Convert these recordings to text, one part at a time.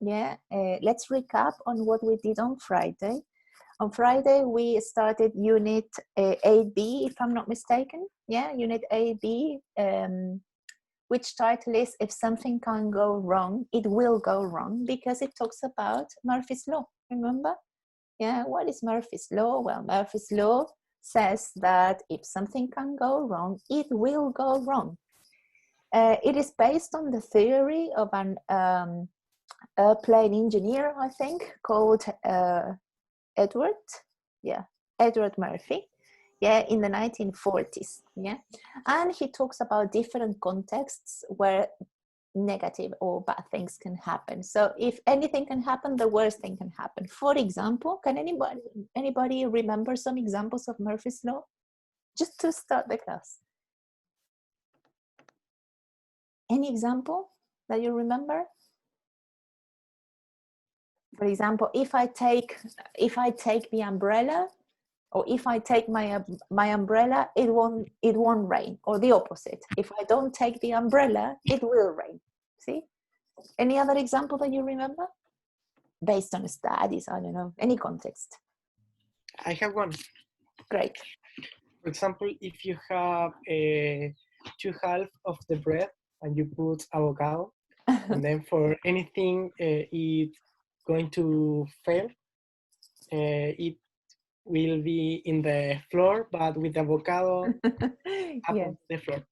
Yeah, let's recap on what we did on Friday. On Friday, we started Unit 8B, if I'm not mistaken. Yeah, Unit 8B, which title is If Something Can Go Wrong, It Will Go Wrong, because it talks about Murphy's Law, remember? Yeah, what is Murphy's Law? Well, Murphy's Law says that if something can go wrong, it will go wrong. It is based on the theory of an airplane engineer, I think, called Edward Murphy, in the 1940s. And he talks about different contexts where negative or bad things can happen. So if anything can happen, the worst thing can happen. For example, can anybody remember some examples of Murphy's Law? Just to start the class. Any example that you remember? For example, if I take the umbrella, or if I take my umbrella, it won't rain, or the opposite. If I don't take the umbrella, it will rain. See? Any other example that you remember? Based on studies, I don't know, any context. I have one. Great. For example, if you have two halves of the bread and you put avocado, and then for anything it's going to fail, it will be in the floor, but with avocado Yes. the floor.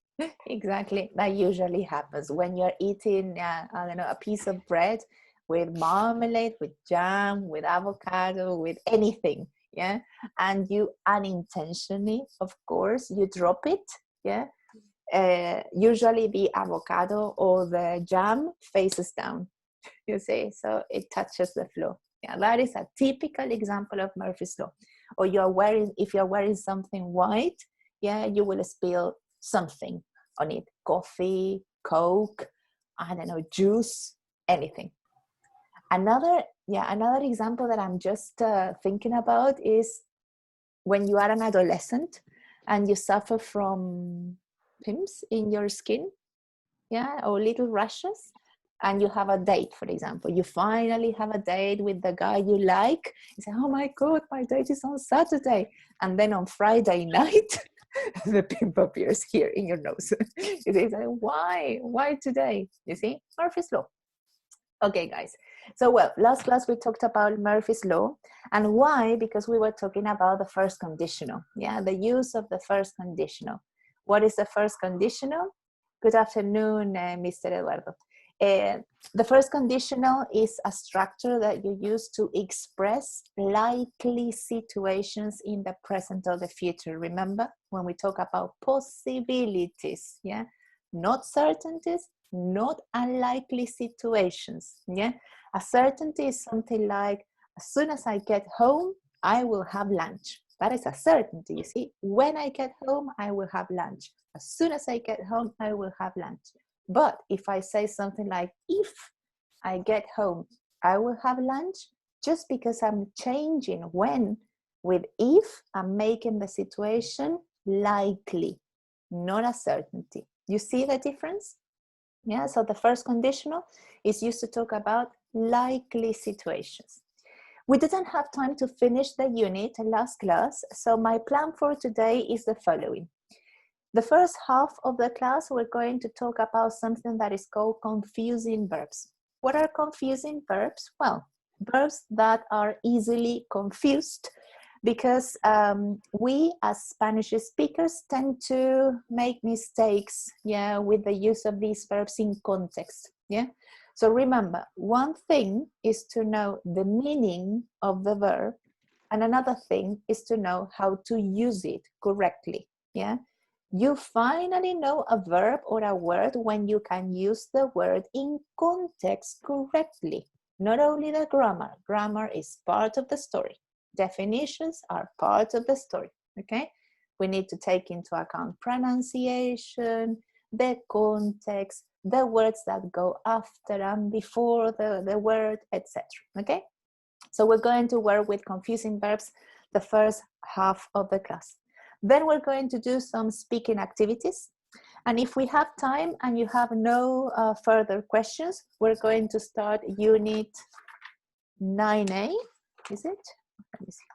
Exactly. That usually happens when you're eating, I don't know, a piece of bread with marmalade, with jam, with avocado, with anything. Yeah. And you unintentionally, of course, you drop it. Yeah. Usually the avocado or the jam faces down, you see, so it touches the floor. Yeah, that is a typical example of Murphy's Law. Or if you're wearing something white, yeah, you will spill something on it. Coffee, Coke, I don't know, juice, anything. Another example that I'm just thinking about is when you are an adolescent and you suffer from pimps in your skin, yeah, or little rashes, and you have a date, for example. You finally have a date with the guy you like. You say, oh my God, my date is on Saturday. And then on Friday night, the pimp appears here in your nose. You say, why? Why today? You see, Murphy's Law. Okay, guys. So, well, last class we talked about Murphy's Law. And why? Because we were talking about the first conditional. Yeah, the use of the first conditional. What is the first conditional? Good afternoon, Mr. Eduardo. The first conditional is a structure that you use to express likely situations in the present or the future. Remember when we talk about possibilities, yeah? Not certainties, not unlikely situations, yeah? A certainty is something like, as soon as I get home, I will have lunch. That is a certainty, you see? When I get home, I will have lunch. As soon as I get home, I will have lunch. But if I say something like, if I get home, I will have lunch, just because I'm changing when with if, I'm making the situation likely, not a certainty. You see the difference? Yeah, so the first conditional is used to talk about likely situations. We didn't have time to finish the unit last class, so my plan for today is the following. The first half of the class, we're going to talk about something that is called confusing verbs. What are confusing verbs? Well, verbs that are easily confused, because we as Spanish speakers tend to make mistakes, yeah, with the use of these verbs in context, yeah. So remember, one thing is to know the meaning of the verb, and another thing is to know how to use it correctly, yeah. You finally know a verb or a word when you can use the word in context correctly. Not only the grammar. Grammar is part of the story. Definitions are part of the story, okay? We need to take into account pronunciation, the context, the words that go after and before the word, etc., okay? So we're going to work with confusing verbs the first half of the class. Then we're going to do some speaking activities. And if we have time and you have no further questions, we're going to start Unit 9A, is it? Let me see.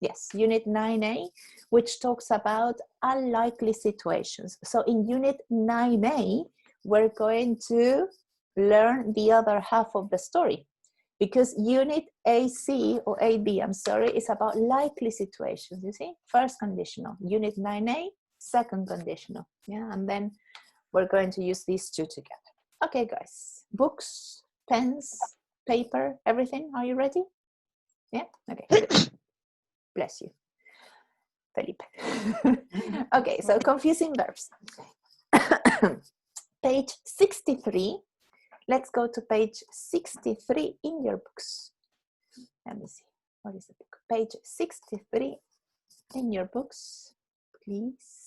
Yes, Unit 9A, which talks about unlikely situations. So in Unit 9A, we're going to learn the other half of the story, because Unit AC or AB, I'm sorry, is about likely situations, you see? First conditional. Unit 9A, second conditional. Yeah, and then we're going to use these two together. Okay, guys, books, pens, paper, everything, are you ready? Yeah, okay, good. Bless you, Felipe. Okay, so confusing verbs. Page 63. Let's go to page 63 in your books. Let me see. What is the book? Page 63 in your books, please.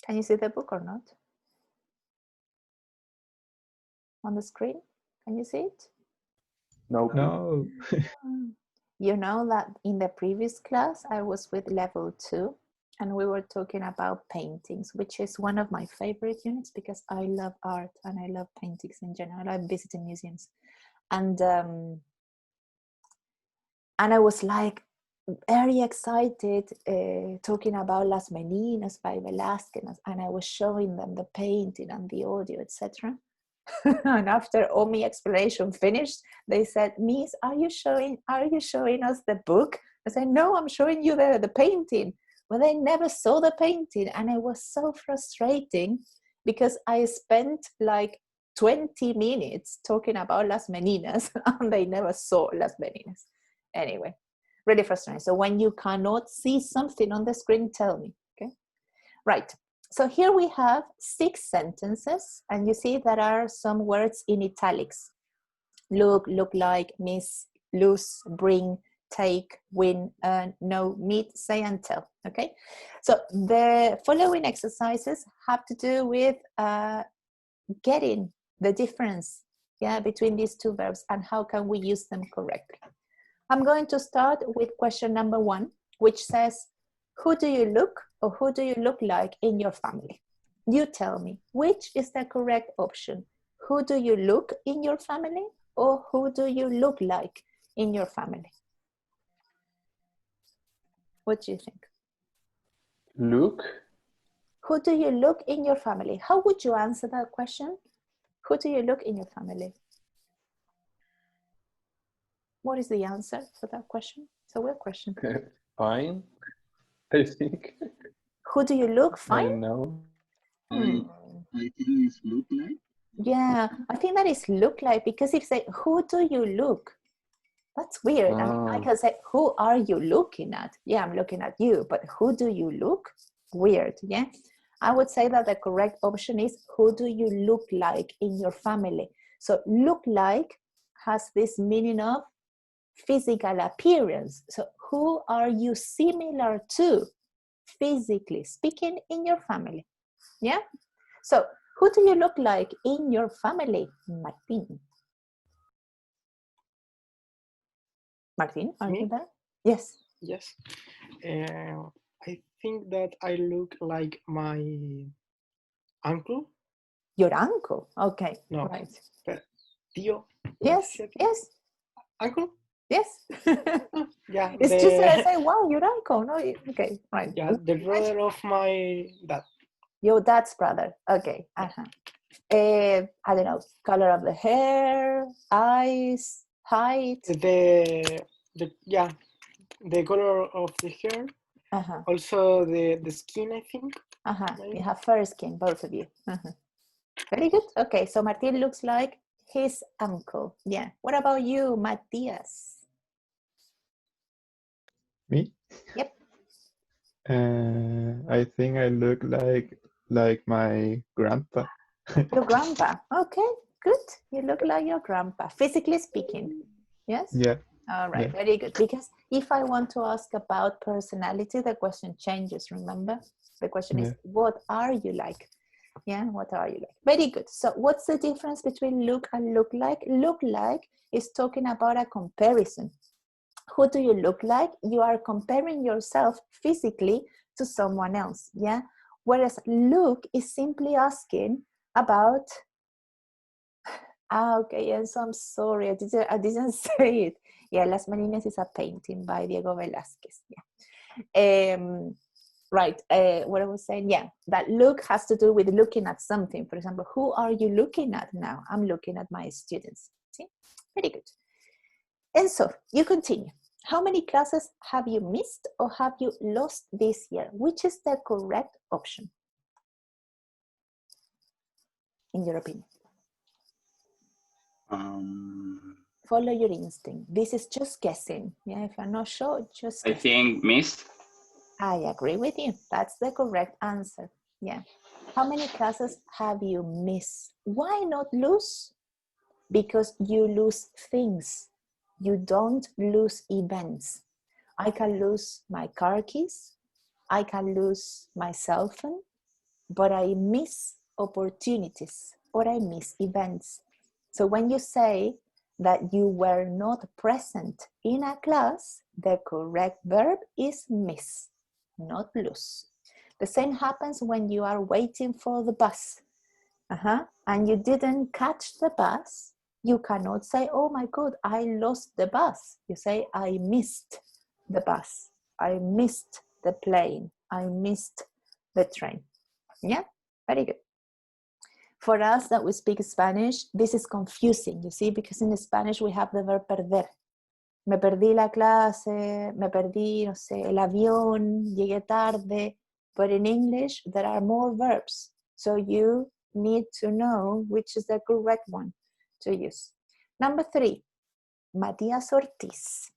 Can you see the book or not? On the screen? Can you see it? No. You know that in the previous class, I was with level 2 and we were talking about paintings, which is one of my favorite units because I love art and I love paintings in general. I love visiting museums. And I was like very excited talking about Las Meninas by Velázquez, and I was showing them the painting and the audio, etc. And after all my explanation finished, they said, "Miss, are you showing us the book?" I said, "No, I'm showing you the painting." Well, they never saw the painting, and it was so frustrating because I spent like 20 minutes talking about Las Meninas and they never saw Las Meninas. Anyway, really frustrating. So when you cannot see something on the screen, tell me, okay? Right. So here we have 6 sentences, and you see there are some words in italics. Look, look like, miss, lose, bring, take, win, earn, know, meet, say, and tell, okay? So the following exercises have to do with getting the difference, yeah, between these two verbs and how can we use them correctly. I'm going to start with question number 1, which says, who do you look or who do you look like in your family? You tell me, which is the correct option? Who do you look in your family or who do you look like in your family? What do you think? Look. Who do you look in your family? How would you answer that question? Who do you look in your family? What is the answer for that question? It's a weird question. Fine, I think. Who do you look? Fine? I don't know. I think it's look like. Yeah, I think that is look like, because if say, who do you look? That's weird. I mean, I can say, who are you looking at? Yeah, I'm looking at you, but who do you look? Weird, yeah? I would say that the correct option is, who do you look like in your family? So look like has this meaning of physical appearance. So who are you similar to, physically speaking, in your family? Yeah? So who do you look like in your family, Martin? Martin, are you there? Yes. Yes. I think that I look like my uncle. Your uncle? Okay, No, right. Tío. Yes, yes. Uncle? Yes. Yeah. It's just that I say, wow, your uncle. No, okay, right. Yeah, the brother of my dad. Your dad's brother. Okay. Uh-huh. I don't know, color of the hair, eyes, height. The color of the hair. Uh-huh. Also the skin, I think. Uh-huh. You have fair skin, both of you. Uh-huh. Very good. Okay, so Martin looks like his uncle. Yeah. What about you, Matthias? Me? Yep. I think I look like my grandpa. Your grandpa. Okay, good. You look like your grandpa, physically speaking. Yes? Yeah. All right, Yeah. very good. Because if I want to ask about personality, the question changes, remember? The question is, what are you like? Yeah, what are you like? Very good. So what's the difference between look and look like? Look like is talking about a comparison. Who do you look like? You are comparing yourself physically to someone else, yeah? Whereas look is simply asking about, okay, yes, I'm sorry, I didn't say it. Yeah, Las Meninas is a painting by Diego Velázquez. Yeah. Right, what I was saying, yeah, that look has to do with looking at something. For example, who are you looking at now? I'm looking at my students. See, very good. And so you continue. How many classes have you missed or have you lost this year? Which is the correct option, in your opinion? Follow your instinct. This is just guessing. Yeah, if you're not sure, just I guess. think missed. I agree with you. That's the correct answer. Yeah. How many classes have you missed? Why not lose? Because you lose things. You don't lose events. I can lose my car keys. I can lose my cell phone, but I miss opportunities or I miss events. So when you say that you were not present in a class, the correct verb is miss, not lose. The same happens when you are waiting for the bus and you didn't catch the bus. You cannot say, oh my God, I lost the bus. You say, I missed the bus. I missed the plane. I missed the train. Yeah, very good. For us that we speak Spanish, this is confusing, you see, because in Spanish we have the verb perder. Me perdí la clase, me perdí, no sé, el avión, llegué tarde. But in English, there are more verbs. So you need to know which is the correct one to use. Number 3, Matias Ortiz.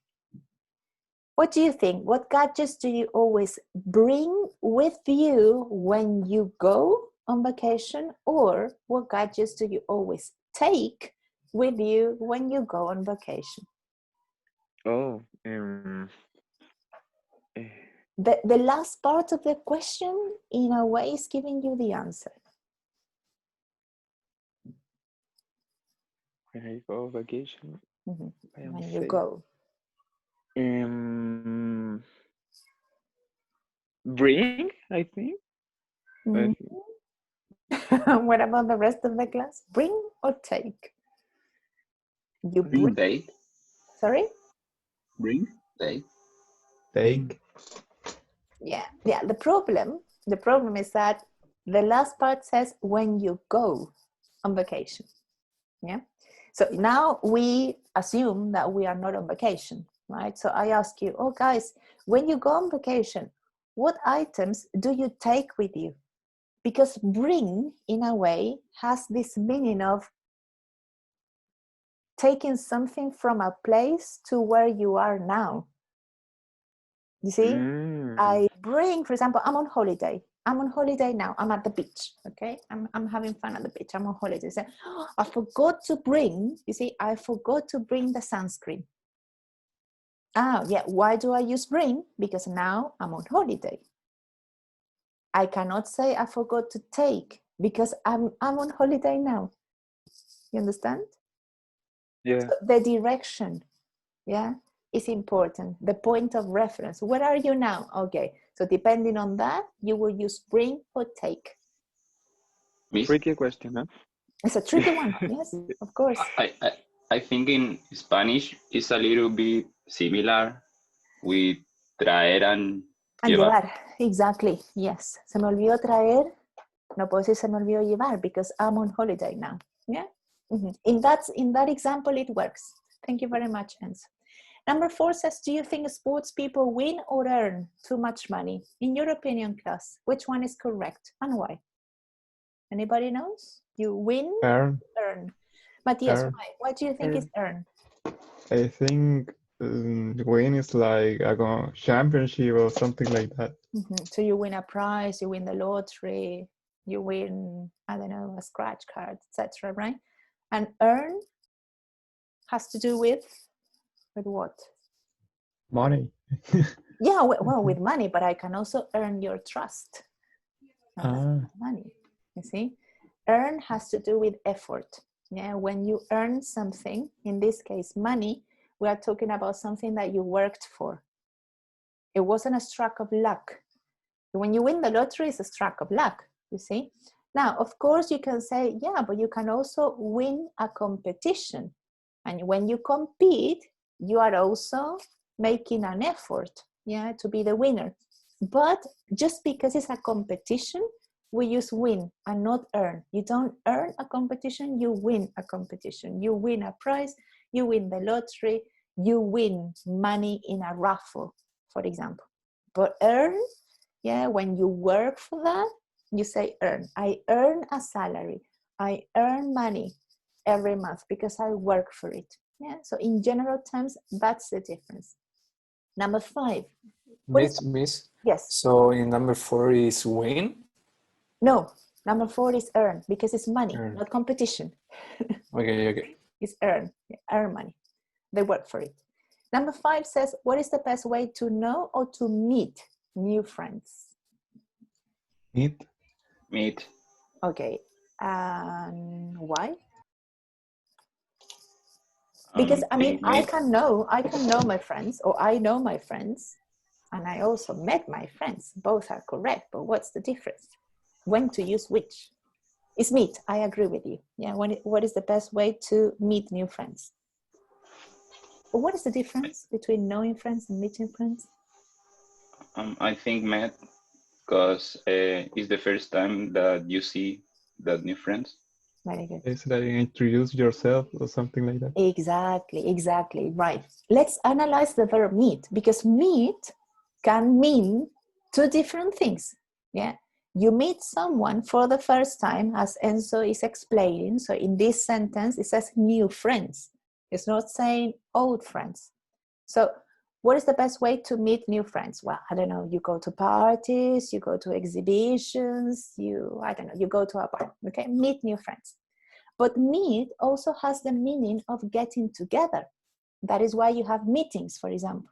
What do you think? What gadgets do you always bring with you when you go on vacation? Or what gadgets do you always take with you when you go on vacation? Oh, The last part of the question, in a way, is giving you the answer. when I go on vacation, I am When you safe. go. Bring, I think. Mhm. What about the rest of the class? Bring or take? You bring. Take. Sorry? Bring? Take. Take. Yeah. The problem is that the last part says when you go on vacation. Yeah. So now we assume that we are not on vacation, right? So I ask you, oh guys, when you go on vacation, what items do you take with you? Because bring, in a way, has this meaning of taking something from a place to where you are now. You see? I bring, for example, I'm on holiday. I'm on holiday now. I'm at the beach, okay? I'm having fun at the beach. I'm on holiday. So, I forgot to bring, you see, I forgot to bring the sunscreen. Yeah, why do I use bring? Because now I'm on holiday. I cannot say I forgot to take because I'm on holiday now. You understand? Yeah. So the direction, yeah, is important. The point of reference. Where are you now? Okay. So depending on that, you will use bring or take. Missed. Tricky question, huh? It's a tricky one. Yes, of course. I think in Spanish it's a little bit similar with traer and llevar. Exactly. Yes. Se me olvidó traer. No puedo decir se me olvidó llevar because I'm on holiday now. Yeah. Mm-hmm. In that example, it works. Thank you very much, Enzo. Number 4 says, do you think sports people win or earn too much money? In your opinion, class, which one is correct and why? Anybody knows? You win, Earn. Matthias, Earn. why do you think it's earn? I think win is like a championship or something like that. Mm-hmm. So you win a prize, you win the lottery, you win, I don't know, a scratch card, etc., right? And earn has to do with what? Money. Yeah, well, with money, but I can also earn your trust. Money, you see? Earn has to do with effort. Yeah, when you earn something, in this case, money, we are talking about something that you worked for. It wasn't a stroke of luck. When you win the lottery, it's a stroke of luck, you see. Now, of course, you can say, yeah, but you can also win a competition. And when you compete, you are also making an effort, yeah, to be the winner. But just because it's a competition, we use win and not earn. You don't earn a competition, you win a competition. You win a prize, you win the lottery, you win money in a raffle, for example. But earn, yeah, when you work for that, you say earn. I earn a salary. I earn money every month because I work for it. Yeah. So in general terms, that's the difference. Number 5. Miss. Yes. So in number 4 is win? No, number 4 is earn because it's money, Earn. not competition. Okay. It's earn money. They work for it. Number 5 says, what is the best way to know or to meet new friends? Meet. Okay. Why? Because I mean, I can know my friends, or I know my friends, and I also met my friends. Both are correct, but what's the difference? When to use which? It's meet. I agree with you. Yeah. What is the best way to meet new friends? But what is the difference between knowing friends and meeting friends? I think met, because it's the first time that you see that new friends. Very good. It's like introduce yourself or something like that. Exactly, right. Let's analyze the verb meet, because meet can mean 2 different things. Yeah, you meet someone for the first time, as Enzo is explaining. So in this sentence, it says new friends. It's not saying old friends. So what is the best way to meet new friends? Well, I don't know, you go to parties, you go to exhibitions, you go to a bar, okay? Meet new friends. But meet also has the meaning of getting together. That is why you have meetings, for example.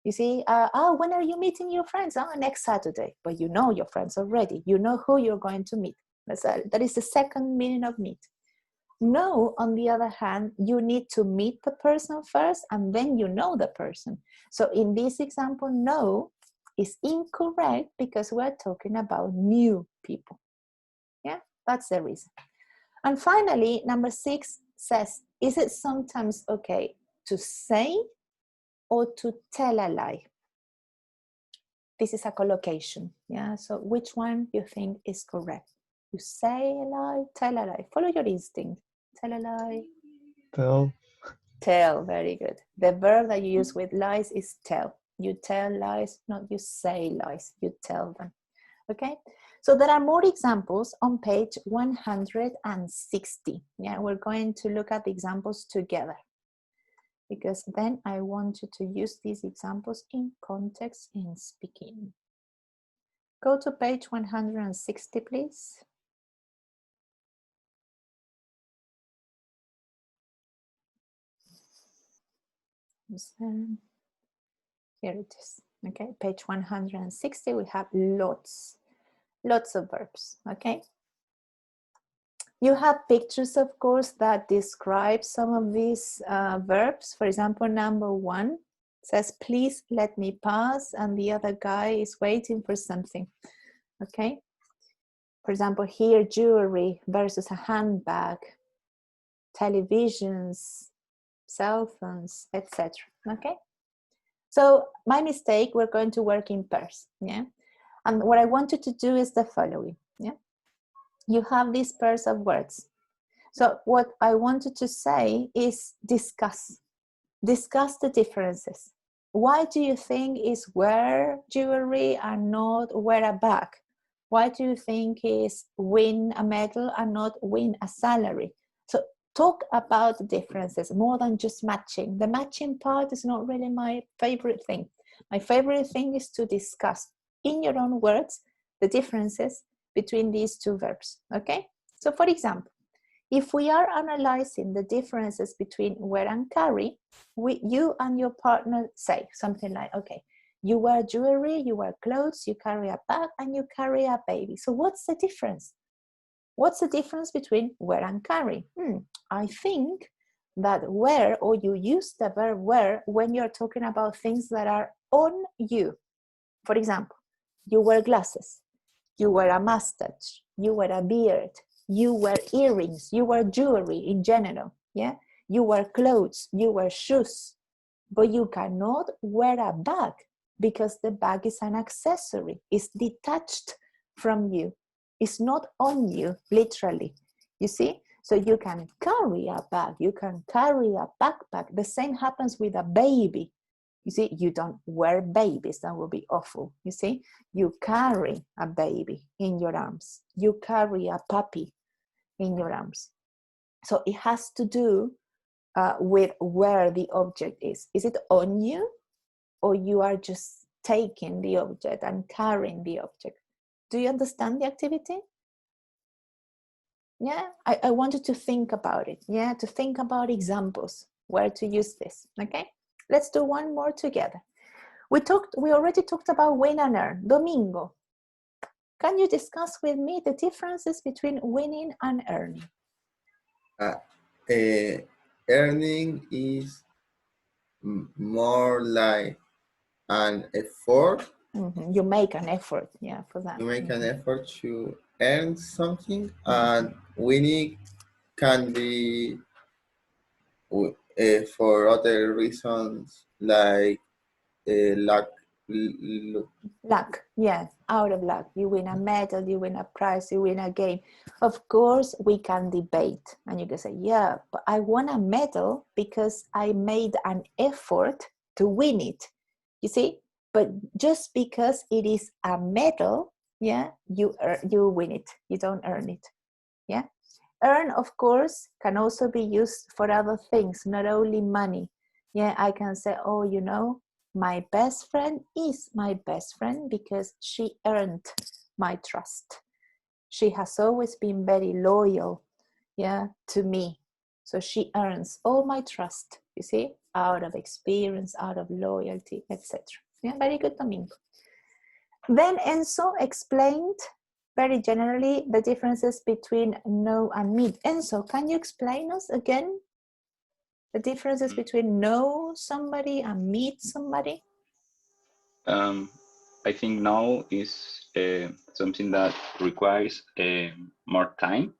You see, when are you meeting your friends? Next Saturday. But you know your friends already. You know who you're going to meet. That is the second meaning of meet. No, on the other hand, you need to meet the person first and then you know the person. So in this example, no is incorrect because we're talking about new people. Yeah, that's the reason. And finally, number 6 says, is it sometimes okay to say or to tell a lie? This is a collocation. Yeah, so which one you think is correct? You say a lie, tell a lie. Follow your instinct. Tell a lie. Tell, very good. The verb that you use with lies is tell. You tell lies, not you say lies. You tell them. Okay? So there are more examples on page 160. Yeah, we're going to look at the examples together, because then I want you to use these examples in context in speaking. Go to page 160, please. Here it is. Okay, page 160, we have lots of verbs. Okay. You have pictures, of course, that describe some of these verbs. For example, number 1 says, please let me pass, and the other guy is waiting for something. Okay. For example, here, jewelry versus a handbag, televisions, cell phones, etc. Okay. So my mistake, we're going to work in pairs. Yeah. And what I want you to do is the following. Yeah. You have these pairs of words. So what I wanted to say is discuss the differences. Why do you think is wear jewelry and not wear a bag? Why do you think is win a medal and not win a salary? So talk about the differences more than just matching. The matching part is not really my favorite thing. My favorite thing is to discuss in your own words the differences between these 2 verbs. Okay? So for example, if we are analyzing the differences between wear and carry, you and your partner say something like, okay, you wear jewelry, you wear clothes, you carry a bag, and you carry a baby. So what's the difference? What's the difference between wear and carry? I think that wear, or you use the verb wear when you're talking about things that are on you. For example, You wear glasses. You wear a mustache. You wear a beard. You wear earrings. You wear jewelry in general. Yeah. You wear clothes. You wear shoes. But you cannot wear a bag because the bag is an accessory. It's detached from you. It's not on you, literally. You see? So you can carry a bag. You can carry a backpack. The same happens with a baby. You see, you don't wear babies. That would be awful. You see, you carry a baby in your arms. You carry a puppy in your arms. So it has to do with where the object is. Is it on you, or you are just taking the object and carrying the object? Do you understand the activity? Yeah, I wanted to think about it. Yeah, to think about examples, where to use this. Okay, let's do one more together. We already talked about win and earn. Domingo, can you discuss with me the differences between winning and earning? Earning is more like an effort. Mm-hmm. You make an effort, yeah, for that. You make mm-hmm. an effort to earn something, and winning can be for other reasons like luck. Luck, yes, out of luck. You win a medal, you win a prize, you win a game. Of course, we can debate, and you can say, yeah, but I won a medal because I made an effort to win it. You see? But just because it is a medal, yeah, you win it. You don't earn it. Yeah. Earn, of course, can also be used for other things, not only money. Yeah, I can say, oh, you know, my best friend is my best friend because she earned my trust. She has always been very loyal, yeah, to me. So she earns all my trust, you see, out of experience, out of loyalty, etc. Yeah, very good, Domingo. Then Enzo explained very generally the differences between know and meet. Enzo, can you explain us again the differences between know somebody and meet somebody? I think now is something that requires more time.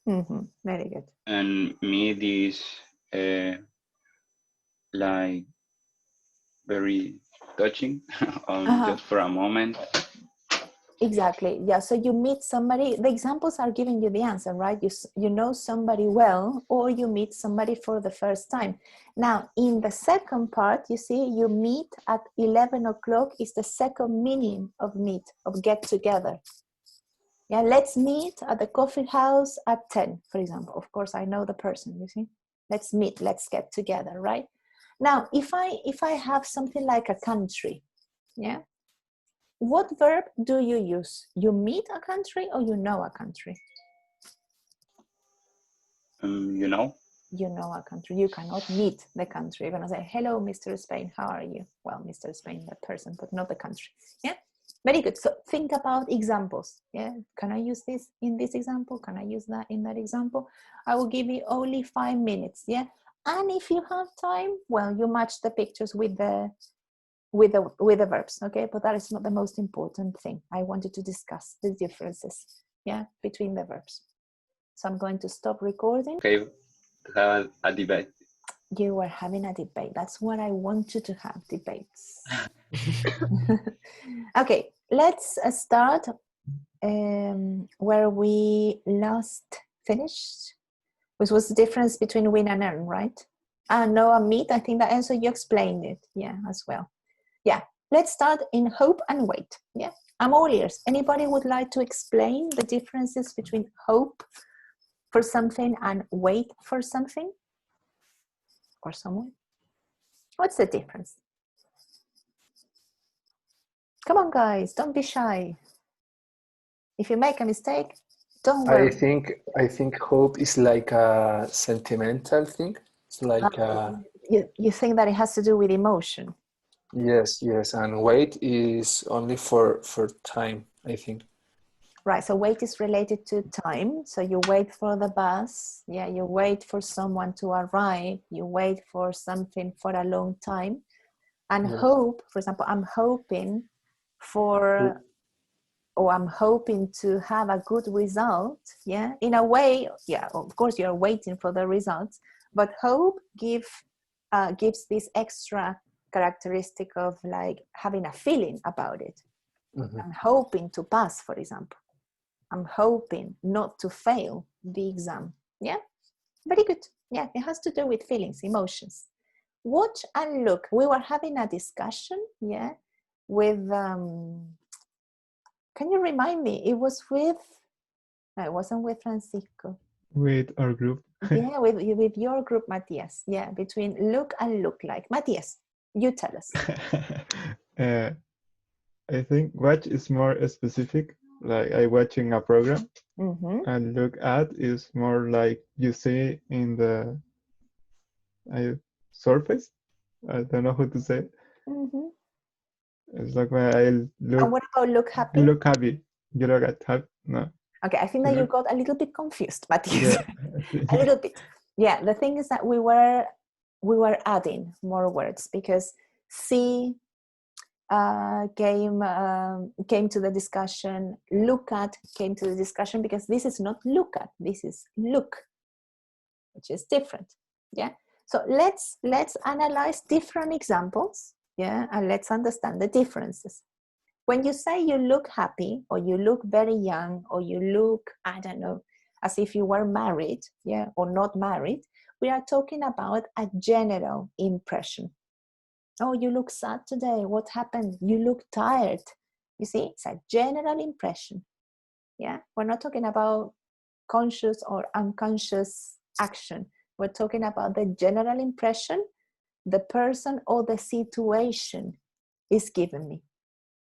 Mm-hmm. Very good. And meet is like very touching, just for a moment. Exactly. Yeah. So you meet somebody, the examples are giving you the answer, right? You know somebody well, or you meet somebody for the first time. Now, in the second part, you see, you meet at 11 o'clock is the second meaning of meet, of get together. Yeah, let's meet at the coffee house at 10, for example. Of course, I know the person, you see. Let's meet, let's get together, right? Now, if I have something like a country, yeah, what verb do you use? You meet a country or you know a country? You know. You know a country. You cannot meet the country. You're going to say, hello, Mr. Spain, how are you? Well, Mr. Spain, the person, but not the country. Yeah, very good. So think about examples. Yeah, can I use this in this example? Can I use that in that example? I will give you only 5 minutes. Yeah, and if you have time, well, you match the pictures with the verbs, okay? But that is not the most important thing. I wanted to discuss the differences, yeah, between the verbs. So I'm going to stop recording. Okay, to have a debate. You were having a debate. That's what I want you to have, debates. Okay, let's start where we last finished, which was the difference between win and earn, right? No, and meet, I think that answer you explained it, yeah, as well. Yeah, let's start in hope and wait. Yeah, I'm all ears. Anybody would like to explain the differences between hope for something and wait for something? Or someone? What's the difference? Come on, guys, don't be shy. If you make a mistake, don't worry. I think hope is like a sentimental thing. It's like you think that it has to do with emotion. Yes, and wait is only for time, I think. Right, so wait is related to time. So you wait for the bus, yeah, you wait for someone to arrive, you wait for something for a long time. And Yes. hope, for example, I'm hoping for or I'm hoping to have a good result, yeah, in a way, yeah, of course you're waiting for the results, but hope gives this extra characteristic of like having a feeling about it. I'm hoping to pass, for example. I'm hoping not to fail the exam. Yeah, very good. Yeah, it has to do with feelings, emotions. Watch and look. We were having a discussion, yeah, with, can you remind me? It was with, no, it wasn't with Francisco. With our group. Yeah, with your group, Matthias. Yeah, between look and look like. Matthias, you tell us. I think watch is more specific, like I watching a program, and look at is more like you see in the surface. I don't know how to say. It's like when I look. And what about look happy? Look happy. You look at happy. No. Okay, I think that you got a little bit confused, Matthias. Yeah, a little bit. Yeah, the thing is that we were adding more words because see came to the discussion. Look at came to the discussion because this is not look at, this is look, which is different. Yeah. So let's analyze different examples. Yeah, and let's understand the differences. When you say you look happy, or you look very young, or you look, I don't know, as if you were married, yeah, or not married, we are talking about a general impression. Oh, you look sad today. What happened? You look tired. You see, it's a general impression. Yeah, we're not talking about conscious or unconscious action. We're talking about the general impression the person or the situation is giving me.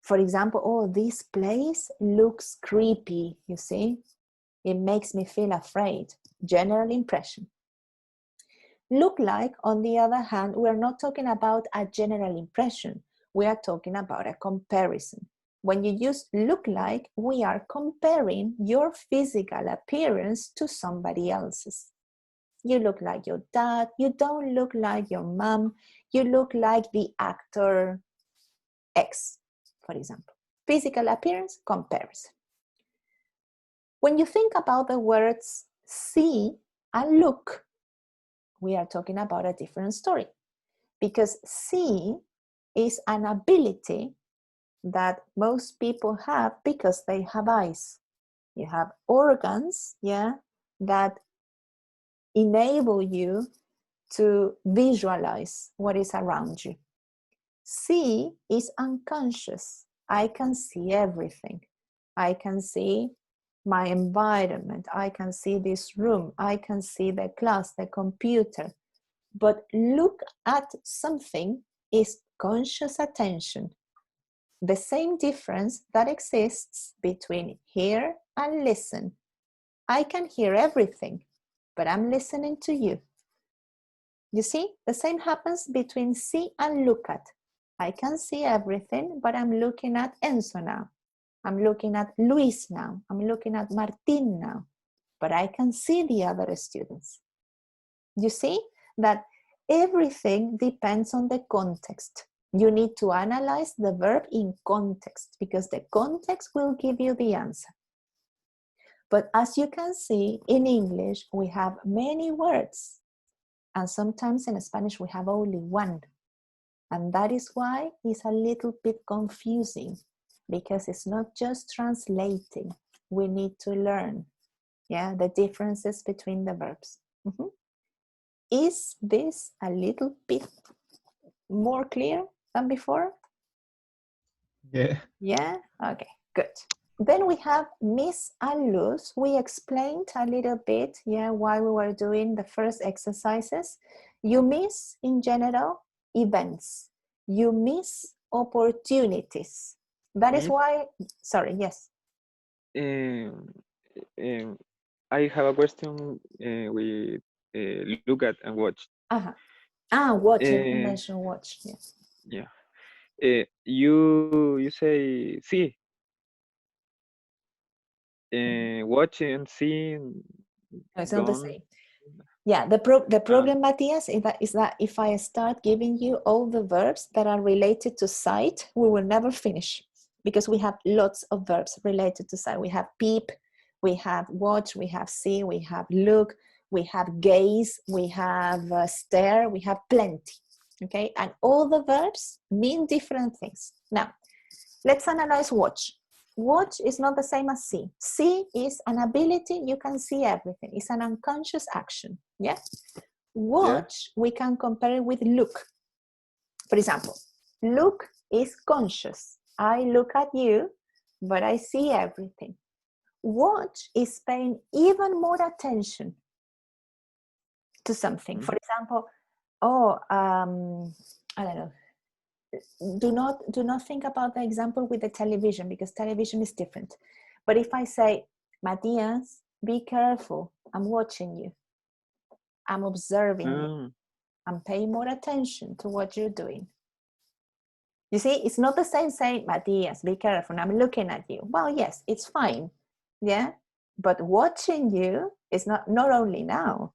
For example, oh, this place looks creepy, you see? It makes me feel afraid. General impression. Look like, on the other hand, we're not talking about a general impression. We are talking about a comparison. When you use look like, we are comparing your physical appearance to somebody else's. You look like your dad. You don't look like your mom. You look like the actor X, for example. Physical appearance, comparison. When you think about the words see and look, we are talking about a different story. Because see is an ability that most people have because they have eyes. You have organs, yeah, that enable you to visualize what is around you. See is unconscious. I can see everything. I can see my environment. I can see this room. I can see the class, the computer. But look at something is conscious attention. The same difference that exists between hear and listen. I can hear everything, but I'm listening to you. You see, the same happens between see and look at. I can see everything, but I'm looking at Enzo now. I'm looking at Luis now. I'm looking at Martin now. But I can see the other students. You see that everything depends on the context. You need to analyze the verb in context because the context will give you the answer. But as you can see, in English, we have many words. And sometimes in Spanish, we have only one. And that is why it's a little bit confusing because it's not just translating. We need to learn, yeah, the differences between the verbs. Is this a little bit more clear than before? Yeah. Yeah? Okay, good. Then we have miss and lose. We explained a little bit, yeah, why we were doing the first exercises. You miss, in general, events. You miss opportunities. That is why, sorry, yes. I have a question with look at and watch. Watch, you mentioned watch, yes. Yeah. You say see. Watch and see. No, it's not the same. Yeah, the problem, Matthias, is that if I start giving you all the verbs that are related to sight, we will never finish. because we have lots of verbs related to sight. We have peep, we have watch, we have see, we have look, we have gaze, we have stare, we have plenty, okay? And all the verbs mean different things. Now, let's analyze watch. Watch is not the same as see. See is an ability, you can see everything. It's an unconscious action, yeah? Watch, we can compare it with look. For example, look is conscious. I look at you, but I see everything. Watch is paying even more attention to something. For example, I don't know. Do not think about the example with the television, because television is different. But if I say, Matthias, be careful, I'm watching you. I'm observing you. I'm paying more attention to what you're doing. You see, it's not the same saying, Matthias, be careful, I'm looking at you. Well, yes, it's fine, yeah? But watching you is not only now,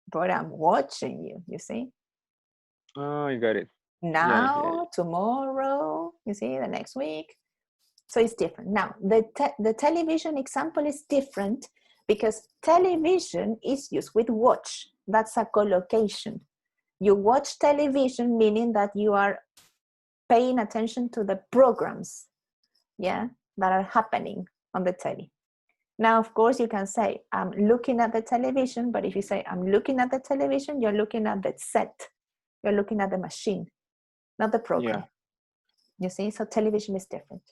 but I'm watching you, you see? Oh, you got it. Now, tomorrow, you see, the next week. So it's different. Now, the television example is different because television is used with watch. That's a collocation. You watch television, meaning that you are paying attention to the programs, yeah, that are happening on the telly. Now, of course, you can say, I'm looking at the television, but if you say, I'm looking at the television, you're looking at the set. You're looking at the machine, not the program. You see, so television is different.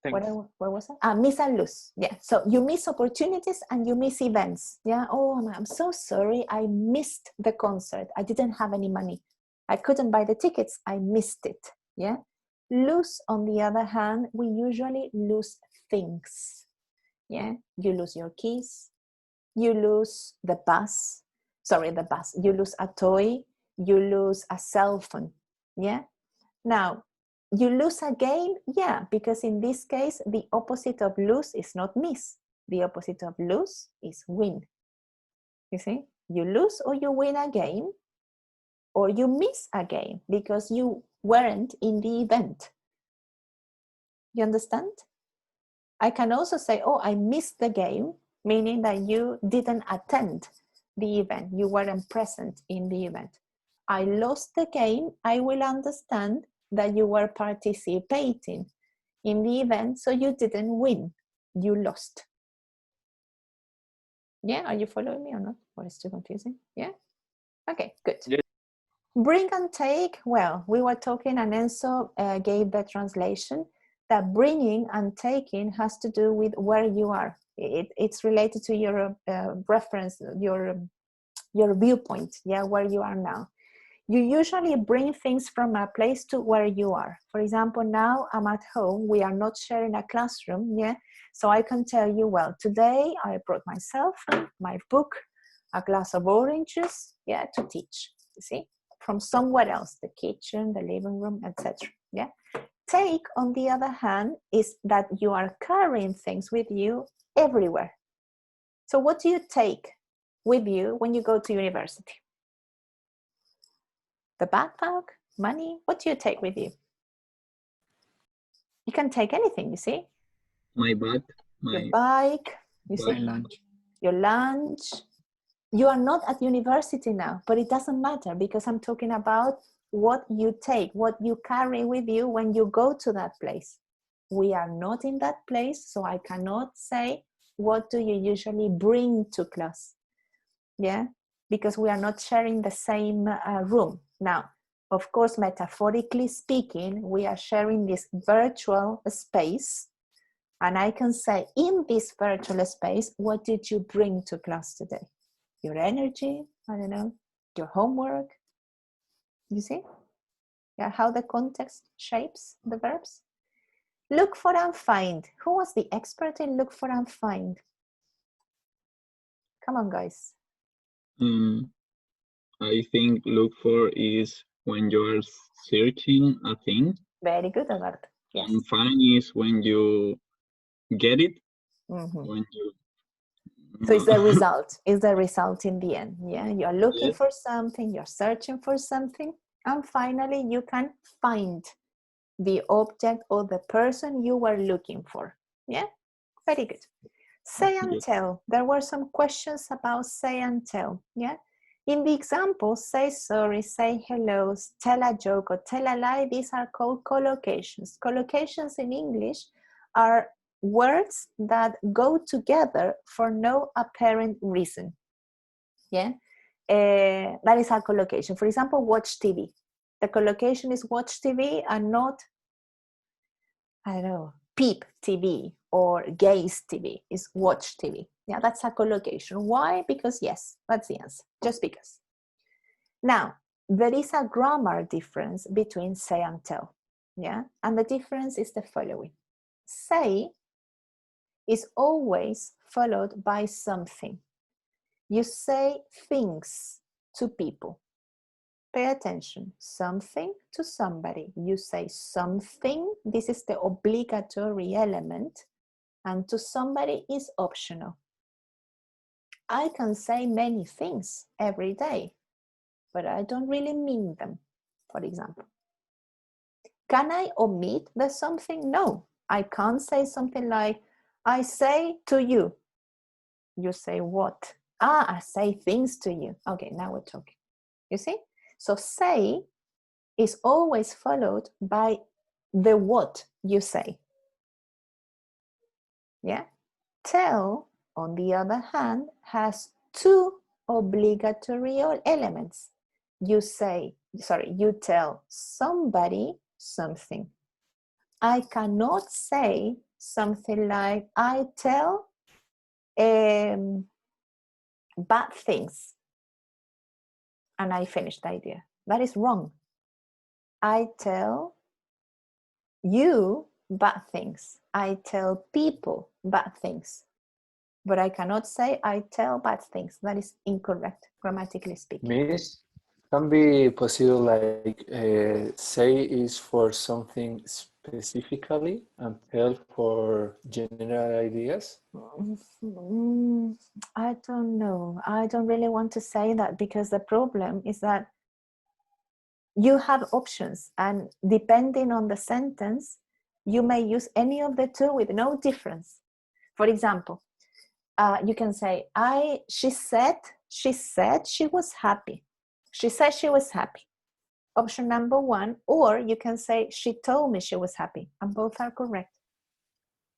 Where was it? Miss and lose. Yeah, so you miss opportunities and you miss events. Yeah, oh, I'm so sorry, I missed the concert. I didn't have any money. I couldn't buy the tickets. I missed it. Yeah. Lose, on the other hand, we usually lose things. Yeah. You lose your keys. You lose the bus. Sorry, the bus. You lose a toy. You lose a cell phone. Yeah. Now, you lose a game. Yeah, because in this case, the opposite of lose is not miss. The opposite of lose is win. You see, you lose or you win a game, or you miss a game because you weren't in the event. You understand? I can also say, oh, I missed the game, meaning that you didn't attend the event. You weren't present in the event. I lost the game. I will understand that you were participating in the event, so you didn't win. You lost. Yeah, are you following me or not? Or is it too confusing? Yeah? Okay, good. Yeah. Bring and take, well, we were talking and Enzo gave the translation that bringing and taking has to do with where you are. It's related to your reference, your viewpoint, yeah, where you are now. You usually bring things from a place to where you are. For example, now I'm at home, we are not sharing a classroom, yeah? So I can tell you, well, today I brought myself, my book, a glass of oranges, yeah, to teach, you see? From somewhere else, the kitchen, the living room, etc. Yeah. Take, on the other hand, is that you are carrying things with you everywhere. So what do you take with you when you go to university? The backpack, money, what do you take with you? You can take anything, you see? My bag, your bike, you see? lunch. Your lunch. You are not at university now, but it doesn't matter because I'm talking about what you take, what you carry with you when you go to that place. We are not in that place, so I cannot say, what do you usually bring to class? Yeah, because we are not sharing the same room. Now, of course, metaphorically speaking, we are sharing this virtual space, and I can say, in this virtual space, what did you bring to class today? Your energy, I don't know, your homework. You see? Yeah, how the context shapes the verbs. Look for and find. Who was the expert in look for and find? Come on, guys. I think look for is when you are searching a thing. Very good, Alberto. Yes. And find is when you get it. Mm-hmm. When you. So it's the result. It's the result in the end. Yeah, you are looking for something. You're searching for something, and finally you can find the object or the person you were looking for. Yeah, very good. Say and tell. There were some questions about say and tell. Yeah, in the example, say sorry, say hello, tell a joke, or tell a lie. These are called collocations. Collocations in English are words that go together for no apparent reason. Yeah, that is a collocation. For example, watch TV. The collocation is watch TV and not, I don't know, peep TV or gaze TV. Is watch TV. Yeah, that's a collocation. Why? Because yes, that's the answer. Just because. Now, there is a grammar difference between say and tell. Yeah, and the difference is the following. Say is always followed by something. You say things to people. Pay attention. Something to somebody. You say something. This is the obligatory element. And to somebody is optional. I can say many things every day, but I don't really mean them, for example. Can I omit the something? No. I can't say something like, I say to you. You say what? I say things to you. Okay, now we're talking. You see? So say is always followed by the what you say. Yeah? Tell, on the other hand, has two obligatory elements. You tell somebody something. I cannot say something like, I tell bad things, and I finish the idea. That is wrong. I tell you bad things. I tell people bad things. But I cannot say I tell bad things. That is incorrect, grammatically speaking. Miss, can be possible like say is for something specifically and tell for general ideas? I don't know. I don't really want to say that, because the problem is that you have options, and depending on the sentence, you may use any of the two with no difference. For example, you can say, she said she was happy. She said she was happy. Option number one. Or you can say, she told me she was happy. And both are correct.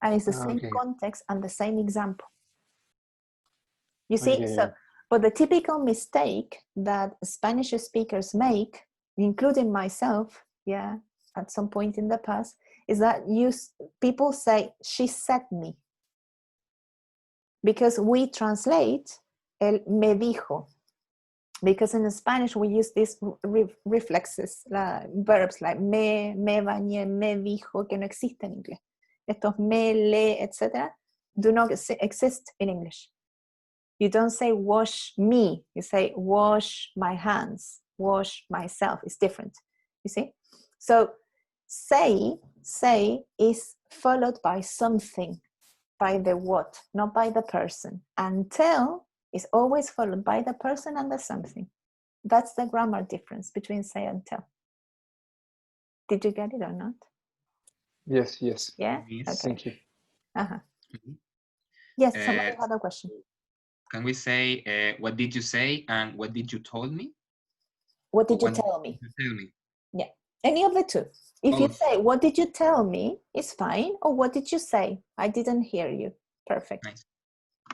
And it's the same context and the same example. You see? So, but the typical mistake that Spanish speakers make, including myself, at some point in the past, is that people say, she said me. Because we translate el me dijo. Because in Spanish we use these reflexes, verbs like me bañé, me dijo, que no existe en inglés. Estos me, le, etc. do not exist in English. You don't say wash me, you say wash my hands, wash myself. It's different, you see? So say is followed by something, by the what, not by the person. And tell is always followed by the person and the something. That's the grammar difference between say and tell. Did you get it or not? Yes. Yeah? Yes. Okay. Thank you. Uh-huh. Yes, somebody had a question. Can we say, what did you say and what did you told me? What did you tell me? Yeah, any of the two. If you say, what did you tell me, it's fine. Or what did you say? I didn't hear you. Perfect. Nice.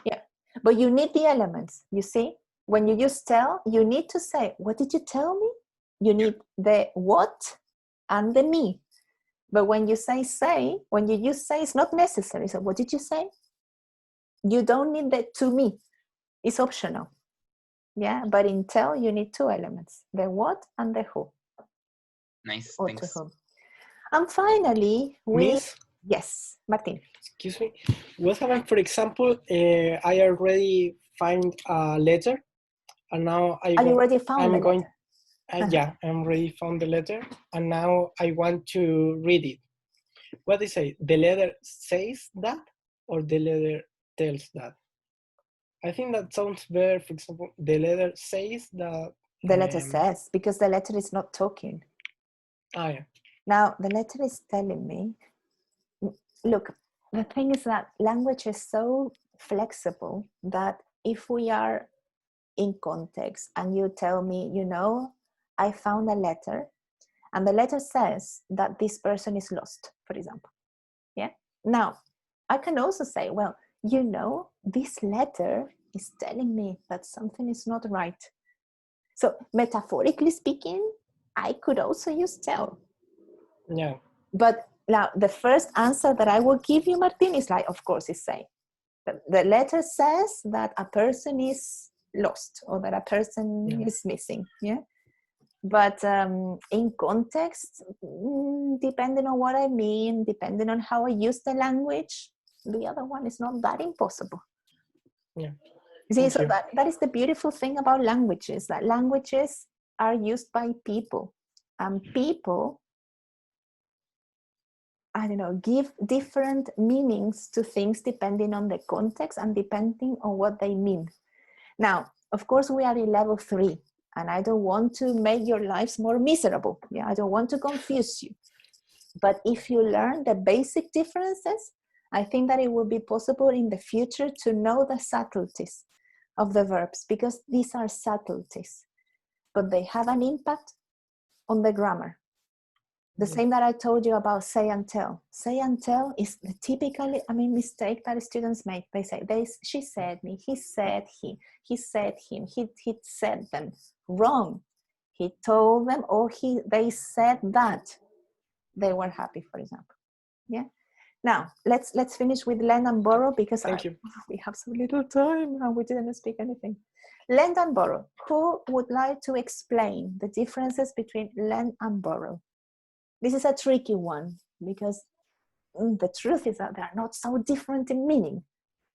Yeah, but you need the elements, you see? When you use tell, you need to say, what did you tell me? You need the what and the me. But when you say, when you use say, it's not necessary. So what did you say? You don't need the to me. It's optional. Yeah, but in tell, you need two elements, the what and the who. Nice, or thanks. To whom. And finally, Miss? Yes, Martin. Excuse me. What happened, for example, I already find a letter, and now you already found the letter? Yeah, I'm already found the letter, and now I want to read it. What do you say? The letter says that, or the letter tells that? I think that sounds better. For example, the letter says that. The letter says, because the letter is not talking. Yeah. Now, the letter is telling me, look, the thing is that language is so flexible that if we are in context and you tell me, you know, I found a letter and the letter says that this person is lost, for example. Yeah. Now, I can also say, well, you know, this letter is telling me that something is not right. So metaphorically speaking, I could also use tell. Yeah. But now the first answer that I will give you, Martin, is like, of course, is say. The letter says that a person is lost or that a person is missing. Yeah. But in context, depending on what I mean, depending on how I use the language, the other one is not that impossible. Yeah. You see, so that is the beautiful thing about languages, that languages are used by people, and people, I don't know, give different meanings to things depending on the context and depending on what they mean. Now, of course, we are in level 3, and I don't want to make your lives more miserable. Yeah, I don't want to confuse you. But if you learn the basic differences, I think that it will be possible in the future to know the subtleties of the verbs, because these are subtleties, but they have an impact on the grammar. The same that I told you about say and tell. Say and tell is the typical, mistake that students make. They say, she said me, he said he said him, he said them. Wrong. He told them, or they said that. They were happy, for example. Yeah. Now, let's finish with lend and borrow, because we have so little time and we didn't speak anything. Lend and borrow. Who would like to explain the differences between lend and borrow? This is a tricky one, because the truth is that they are not so different in meaning,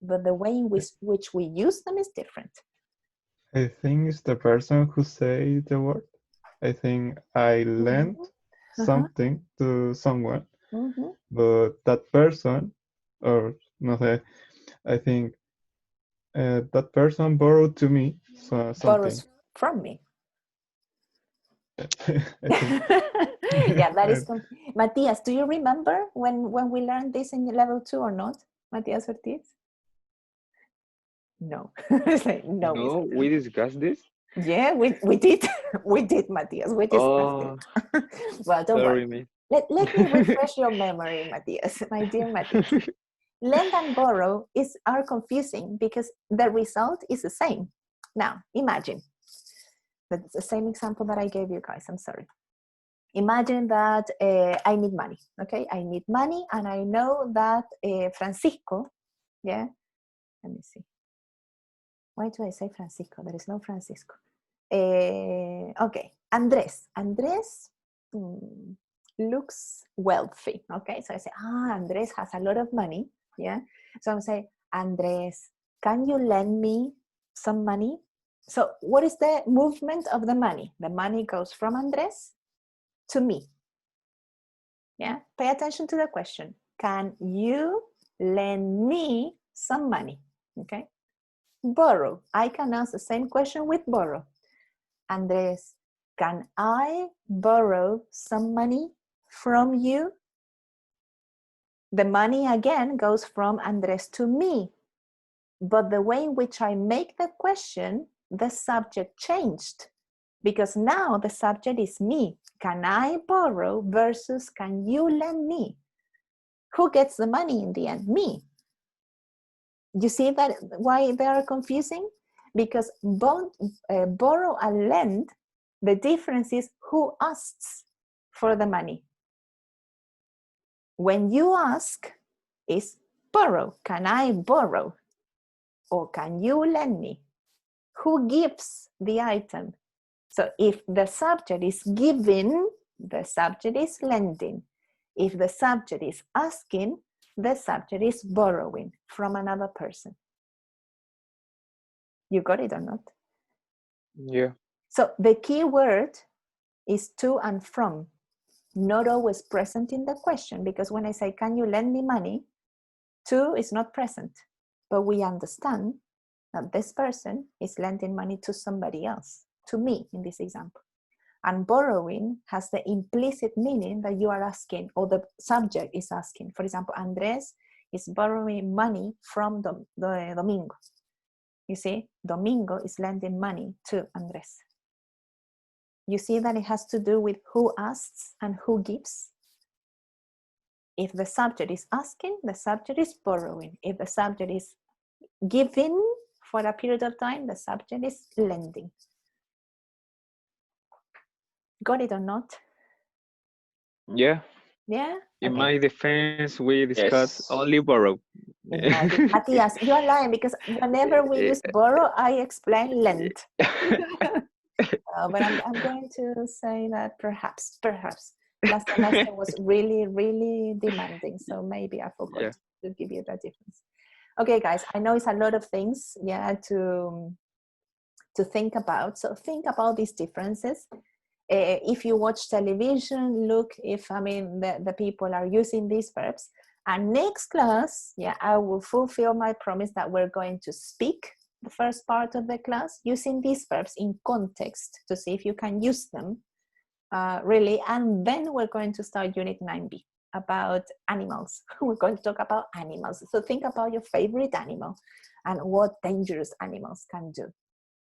but the way in which we use them is different. I think it's the person who say the word. I think I lent something to someone, but that person, or no sé, I think that person borrowed to me something. Borrows from me. Yeah, that is. Matthias, do you remember when we learned this in level 2 or not? Matthias Ortiz? No. No. No, we discussed this. Yeah, we did. We did, Matthias. We discussed it. Well, don't worry. Let me refresh your memory, Matthias, my dear Matthias. Lend and borrow are confusing because the result is the same. Now, imagine. That's the same example that I gave you guys. I'm sorry. Imagine that I need money, okay? I need money, and I know that Francisco, yeah? Let me see. Why do I say Francisco? There is no Francisco. Okay, Andres. Andres looks wealthy, okay? So I say, Andres has a lot of money, yeah? So I'm saying, Andres, can you lend me some money? So what is the movement of the money? The money goes from Andres to me. Yeah, pay attention to the question. Can you lend me some money? Okay. Borrow. I can ask the same question with borrow. Andres, can I borrow some money from you? The money again goes from Andres to me. But the way in which I make the question, the subject changed. Because now the subject is me. Can I borrow versus can you lend me? Who gets the money in the end? Me. You see that why they are confusing? Because both borrow and lend, the difference is who asks for the money. When you ask, is borrow. Can I borrow? Or can you lend me? Who gives the item? So if the subject is giving, the subject is lending. If the subject is asking, the subject is borrowing from another person. You got it or not? Yeah. So the key word is to and from, not always present in the question, because when I say, can you lend me money? To is not present, but we understand that this person is lending money to somebody else, to me in this example. And borrowing has the implicit meaning that you are asking, or the subject is asking. For example, Andres is borrowing money from Domingo. You see, Domingo is lending money to Andres. You see that it has to do with who asks and who gives. If the subject is asking, the subject is borrowing. If the subject is giving for a period of time, the subject is lending. Got it or not? Yeah. Yeah? In Okay. my defense, we discuss Yes. only borrow. Matthias, you are lying because whenever we use borrow, I explain lend. But I'm going to say that perhaps. Last semester was really, really demanding, so maybe I forgot to give you that difference. Okay, guys, I know it's a lot of things, to think about. So think about these differences. If you watch television, look if, the people are using these verbs. And next class, I will fulfill my promise that we're going to speak the first part of the class using these verbs in context to see if you can use them really. And then we're going to start Unit 9B about animals. We're going to talk about animals. So think about your favorite animal and what dangerous animals can do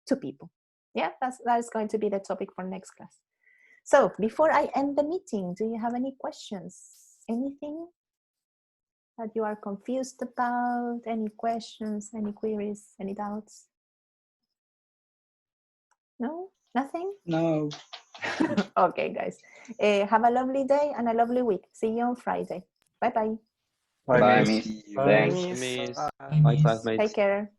to people. Yeah, that's going to be the topic for next class. So before I end the meeting, do you have any questions? Anything that you are confused about? Any questions, any queries, any doubts? No, nothing? No. Okay, guys. Have a lovely day and a lovely week. See you on Friday. Bye-bye. Bye, Miss. Bye. Thanks. Miss. Bye. My classmates. Take care.